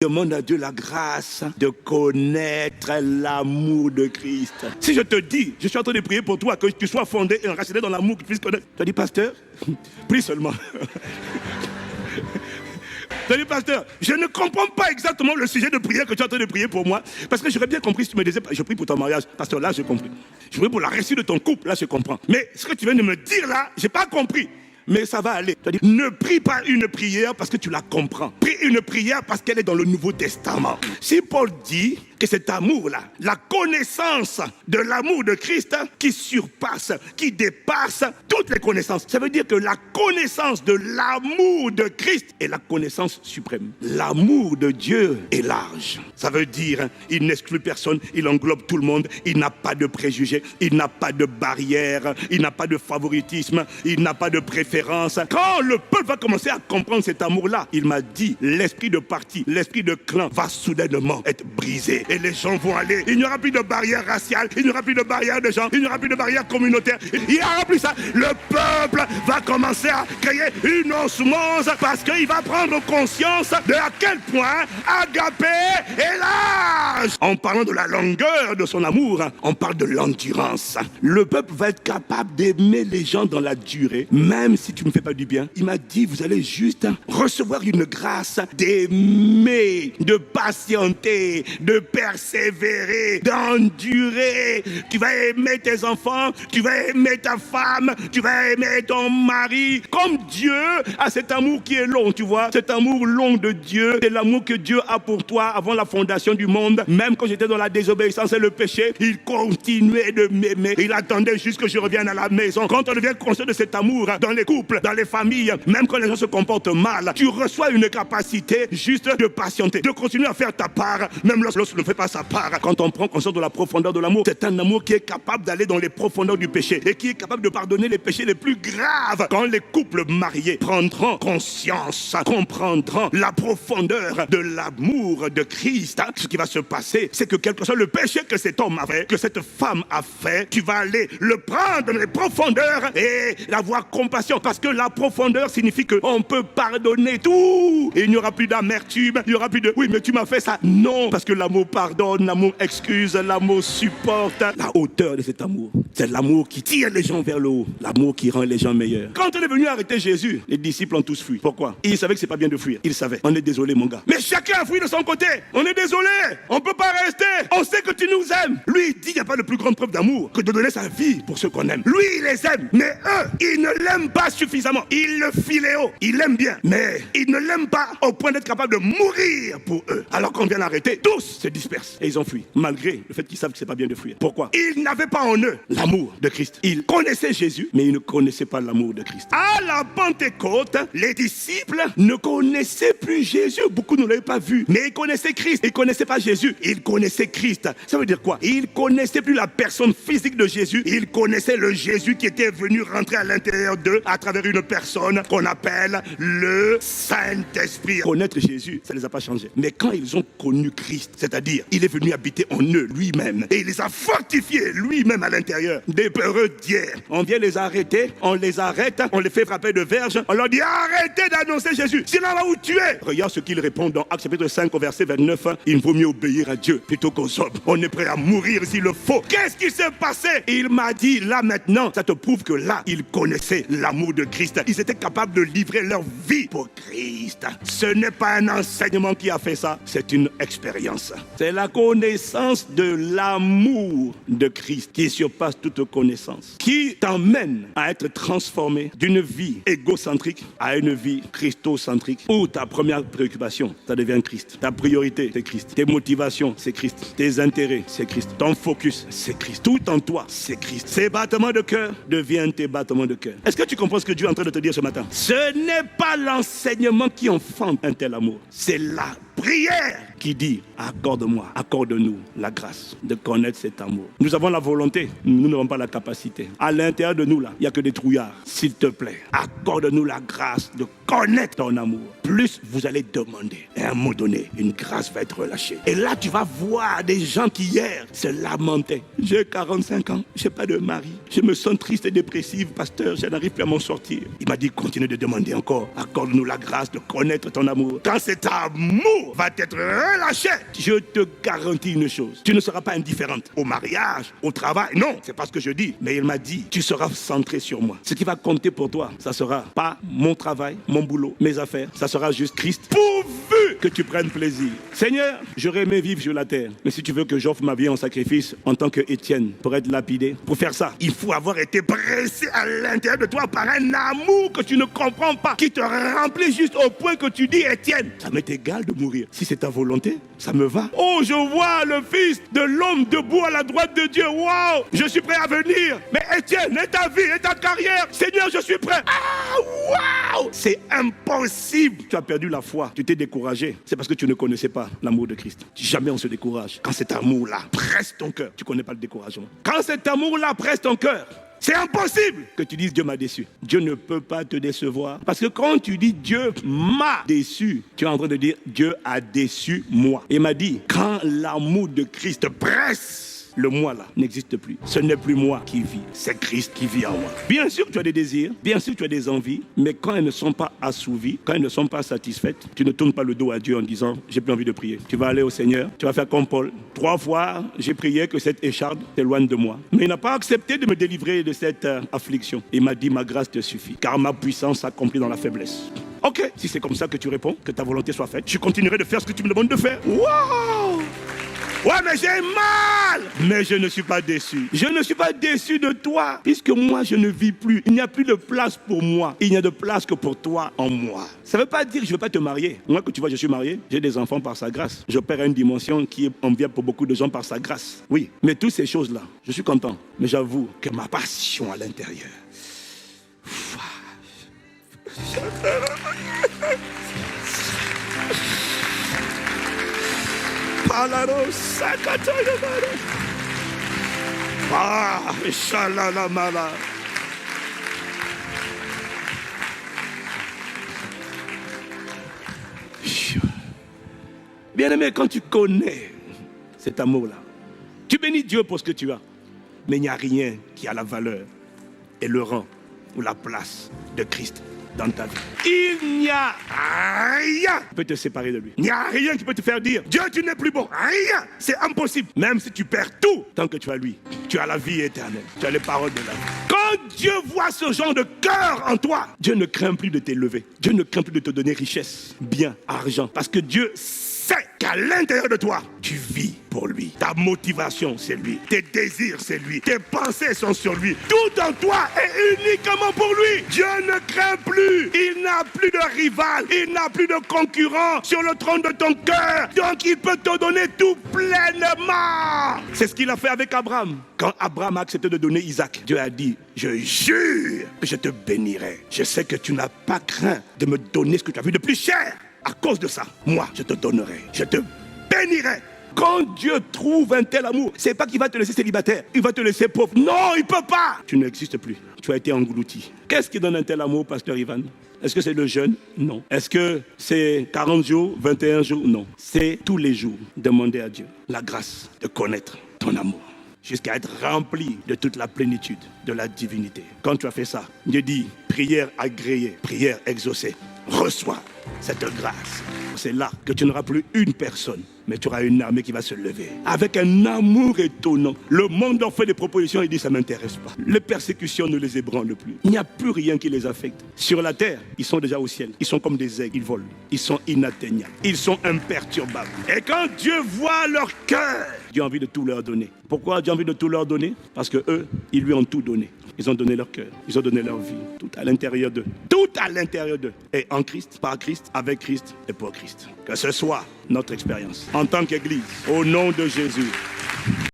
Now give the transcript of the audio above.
Demande à Dieu la grâce de connaître l'amour de Christ. Si je te dis, je suis en train de prier pour toi, que tu sois fondé et enraciné dans l'amour, que tu puisses connaître. Tu as dit, pasteur, prie seulement. Tu as dit, pasteur, je ne comprends pas exactement le sujet de prière que tu es en train de prier pour moi. Parce que j'aurais bien compris si tu me disais, je prie pour ton mariage. Pasteur, là, j'ai compris. Je prie pour la réussite de ton couple, là, je comprends. Mais ce que tu viens de me dire là, je n'ai pas compris. Mais ça va aller. Tu as dit, ne prie pas une prière parce que tu la comprends. Prie une prière parce qu'elle est dans le Nouveau Testament. Si Paul dit que cet amour-là, la connaissance de l'amour de Christ qui surpasse, qui dépasse toutes les connaissances. Ça veut dire que la connaissance de l'amour de Christ est la connaissance suprême. L'amour de Dieu est large. Ça veut dire, il n'exclut personne, il englobe tout le monde, il n'a pas de préjugés, il n'a pas de barrières, il n'a pas de favoritisme, il n'a pas de préférence. Quand le peuple va commencer à comprendre cet amour-là, il m'a dit, l'esprit de parti, l'esprit de clan va soudainement être brisé. Et les gens vont aller, il n'y aura plus de barrière raciale, il n'y aura plus de barrière de genre, il n'y aura plus de barrière communautaire, il n'y aura plus ça. Le peuple va commencer à créer une osmose parce qu'il va prendre conscience de à quel point Agapé est large. En parlant de la longueur de son amour, on parle de l'endurance. Le peuple va être capable d'aimer les gens dans la durée, même si tu ne fais pas du bien. Il m'a dit, vous allez juste recevoir une grâce d'aimer, de patienter, de persévérer, d'endurer. Tu vas aimer tes enfants, tu vas aimer ta femme, tu vas aimer ton mari. Comme Dieu a cet amour qui est long, tu vois. Cet amour long de Dieu, c'est l'amour que Dieu a pour toi avant la fondation du monde. Même quand j'étais dans la désobéissance et le péché, il continuait de m'aimer. Il attendait juste que je revienne à la maison. Quand on devient conscient de cet amour dans les couples, dans les familles, même quand les gens se comportent mal, tu reçois une capacité juste de patienter, de continuer à faire ta part, même lorsqu'on ne fait pas sa part. Quand on prend conscience de la profondeur de l'amour, c'est un amour qui est capable d'aller dans les profondeurs du péché et qui est capable de pardonner les péchés les plus graves. Quand les couples mariés prendront conscience, comprendront la profondeur de l'amour de Christ, ce qui va se passer, c'est que quel que soit le péché que cet homme a fait, que cette femme a fait, tu vas aller le prendre dans les profondeurs et avoir compassion, parce que la profondeur signifie qu'on peut pardonner tout. Et il n'y aura plus d'amertume, il n'y aura plus de oui mais tu m'as fait ça. Non, parce que l'amour pardonne, l'amour excuse, l'amour supporte. La hauteur de cet amour, c'est l'amour qui tire les gens vers le haut, l'amour qui rend les gens meilleurs. Quand on est venu arrêter Jésus, les disciples ont tous fui. Pourquoi? Ils savaient que c'est pas bien de fuir. Ils savaient. On est désolé mon gars. Mais chacun a fui de son côté. On est désolé. On peut pas rester. On sait que tu nous aimes. Lui il dit il n'y a pas de plus grande preuve d'amour que de donner sa vie pour ceux qu'on aime. Lui il les aime, mais eux ils ne l'aiment pas suffisamment. Ils le philéo, ils l'aiment bien, mais ils ne l'aiment pas au point d'être capable de mourir pour eux. Alors qu'on vient l'arrêter, tous se dispersent et ils ont fui, malgré le fait qu'ils savent que c'est pas bien de fuir. Pourquoi? Ils n'avaient pas en eux l'amour de Christ. Ils connaissaient Jésus, mais ils ne connaissaient pas l'amour de Christ. À la Pentecôte, les disciples ne connaissaient plus Jésus. Beaucoup ne l'avaient pas vu, mais ils connaissaient Christ. Ils ne connaissaient pas Jésus, ils connaissaient Christ. Ça veut dire quoi? Ils ne connaissaient plus la personne physique de Jésus, ils connaissaient le Jésus qui était venu rentrer à l'intérieur d'eux à travers une personne qu'on appelle le Saint-Esprit. Connaître Jésus, ça ne les a pas changés. Mais quand ils ont connu Christ, c'est-à-dire il est venu habiter en eux lui-même et il les a fortifiés lui-même à l'intérieur. Des peureux d'hier, on vient les arrêter, on les arrête, on les fait frapper de verge, on leur dit arrêtez d'annoncer Jésus, sinon on va vous tuer. Regarde ce qu'ils répondent dans Actes chapitre 5 au verset 29. Il vaut mieux obéir à Dieu plutôt qu'aux hommes. On est prêt à mourir s'il le faut. Qu'est-ce qui s'est passé? Il m'a dit là maintenant, ça te prouve que là, ils connaissaient l'amour de Christ. Ils étaient capables de livrer leur vie pour Christ. Ce n'est pas un enseignement qui a fait ça, c'est une expérience. C'est la connaissance de l'amour de Christ qui surpasse toute connaissance, qui t'emmène à être transformé d'une vie égocentrique à une vie christocentrique, où ta première préoccupation, ça devient Christ. Ta priorité, c'est Christ. Tes motivations, c'est Christ. Tes intérêts, c'est Christ. Ton focus, c'est Christ. Tout en toi, c'est Christ. Ces battements de cœur deviennent tes battements de cœur. Est-ce que tu comprends ce que Dieu est en train de te dire ce matin? Ce n'est pas l'enseignement qui enfante un tel amour. C'est la prière qui dit, accorde-moi, accorde-nous la grâce de connaître cet amour. Nous avons la volonté, nous n'avons pas la capacité. À l'intérieur de nous, là, il n'y a que des trouillards. S'il te plaît, accorde-nous la grâce de connaître ton amour. Plus vous allez demander, et à un moment donné, une grâce va être relâchée. Et là, tu vas voir des gens qui hier se lamentaient. J'ai 45 ans, je n'ai pas de mari. Je me sens triste et dépressive, pasteur, je n'arrive plus à m'en sortir. Il m'a dit, continue de demander encore. Accorde-nous la grâce de connaître ton amour. Quand cet amour va être relâché, je te garantis une chose. Tu ne seras pas indifférente au mariage, au travail. Non, c'est pas ce que je dis. Mais il m'a dit, tu seras centré sur moi. Ce qui va compter pour toi, ça sera pas mon travail, mon boulot, mes affaires. Ça sera juste Christ. Pourvu que tu prennes plaisir. Seigneur, j'aurais aimé vivre sur la terre. Mais si tu veux que j'offre ma vie en sacrifice en tant que Étienne pour être lapidé, pour faire ça, il faut avoir été pressé à l'intérieur de toi par un amour que tu ne comprends pas, qui te remplit juste au point que tu dis, Étienne, ça m'est égal de mourir. Si c'est ta volonté, ça me va. Oh, je vois le Fils de l'homme debout à la droite de Dieu. Waouh, je suis prêt à venir. Mais Étienne, et ta vie, et ta carrière, Seigneur, je suis prêt. Ah, waouh, c'est impossible. Tu as perdu la foi, tu t'es découragé. C'est parce que tu ne connaissais pas l'amour de Christ. Jamais on se décourage. Quand cet amour-là presse ton cœur, tu ne connais pas le découragement. Quand cet amour-là presse ton cœur, c'est impossible que tu dises Dieu m'a déçu. Dieu ne peut pas te décevoir. Parce que quand tu dis Dieu m'a déçu, tu es en train de dire Dieu a déçu moi. Et il m'a dit, quand l'amour de Christ presse, le moi là n'existe plus. Ce n'est plus moi qui vis, c'est Christ qui vit en moi. Bien sûr que tu as des désirs, bien sûr que tu as des envies, mais quand elles ne sont pas assouvies, quand elles ne sont pas satisfaites, tu ne tournes pas le dos à Dieu en disant j'ai plus envie de prier. Tu vas aller au Seigneur, tu vas faire comme Paul. 3 fois, j'ai prié que cette écharpe t'éloigne de moi. Mais il n'a pas accepté de me délivrer de cette affliction. Il m'a dit ma grâce te suffit, car ma puissance s'accomplit dans la faiblesse. Ok, si c'est comme ça que tu réponds, que ta volonté soit faite, je continuerai de faire ce que tu me demandes de faire. Waouh! Ouais, mais j'ai mal. Mais je ne suis pas déçu. Je ne suis pas déçu de toi, puisque moi, je ne vis plus. Il n'y a plus de place pour moi. Il n'y a de place que pour toi en moi. Ça ne veut pas dire que je ne veux pas te marier. Moi, que tu vois, je suis marié. J'ai des enfants par sa grâce. J'opère à une dimension qui est enviable pour beaucoup de gens par sa grâce. Oui, mais toutes ces choses-là, je suis content. Mais j'avoue que ma passion à l'intérieur... Ah, Shalalamala. Bien-aimé, quand tu connais cet amour-là, tu bénis Dieu pour ce que tu as. Mais il n'y a rien qui a la valeur et le rang ou la place de Christ dans ta vie. Il n'y a rien qui peut te séparer de lui. Il n'y a rien qui peut te faire dire Dieu, tu n'es plus bon. Rien. C'est impossible. Même si tu perds tout, tant que tu as lui, tu as la vie éternelle. Tu as les paroles de la vie. Quand Dieu voit ce genre de cœur en toi, Dieu ne craint plus de t'élever. Dieu ne craint plus de te donner richesse, bien, argent. Parce que Dieu sait qu'à l'intérieur de toi, tu vis pour lui. Ta motivation, c'est lui. Tes désirs, c'est lui. Tes pensées sont sur lui. Tout en toi est uniquement pour lui. Dieu ne craint plus. Il n'a plus de rival. Il n'a plus de concurrent sur le trône de ton cœur. Donc il peut te donner tout pleinement. C'est ce qu'il a fait avec Abraham. Quand Abraham a accepté de donner Isaac, Dieu a dit, je jure que je te bénirai. Je sais que tu n'as pas craint de me donner ce que tu as vu de plus cher. À cause de ça, moi, je te donnerai. Je te bénirai. Quand Dieu trouve un tel amour, c'est pas qu'il va te laisser célibataire, il va te laisser pauvre. Non, il peut pas. Tu n'existes plus. Tu as été englouti. Qu'est-ce qui donne un tel amour, pasteur Ivan? Est-ce que c'est le jeûne? Non. Est-ce que c'est 40 jours, 21 jours? Non. C'est tous les jours demander à Dieu la grâce de connaître ton amour, jusqu'à être rempli de toute la plénitude de la divinité. Quand tu as fait ça, Dieu dit, prière agréée, prière exaucée. Reçois cette grâce. C'est là que tu n'auras plus une personne, mais tu auras une armée qui va se lever avec un amour étonnant. Le monde leur fait des propositions et dit ça ne m'intéresse pas. Les persécutions ne les ébranlent plus. Il n'y a plus rien qui les affecte. Sur la terre, ils sont déjà au ciel. Ils sont comme des aigles, ils volent. Ils sont inatteignables. Ils sont imperturbables. Et quand Dieu voit leur cœur, Dieu a envie de tout leur donner. Pourquoi Dieu a envie de tout leur donner? Parce que eux, ils lui ont tout donné. Ils ont donné leur cœur, ils ont donné leur vie, tout à l'intérieur d'eux. Tout à l'intérieur d'eux. Et en Christ, par Christ, avec Christ et pour Christ. Que ce soit notre expérience en tant qu'Église, au nom de Jésus.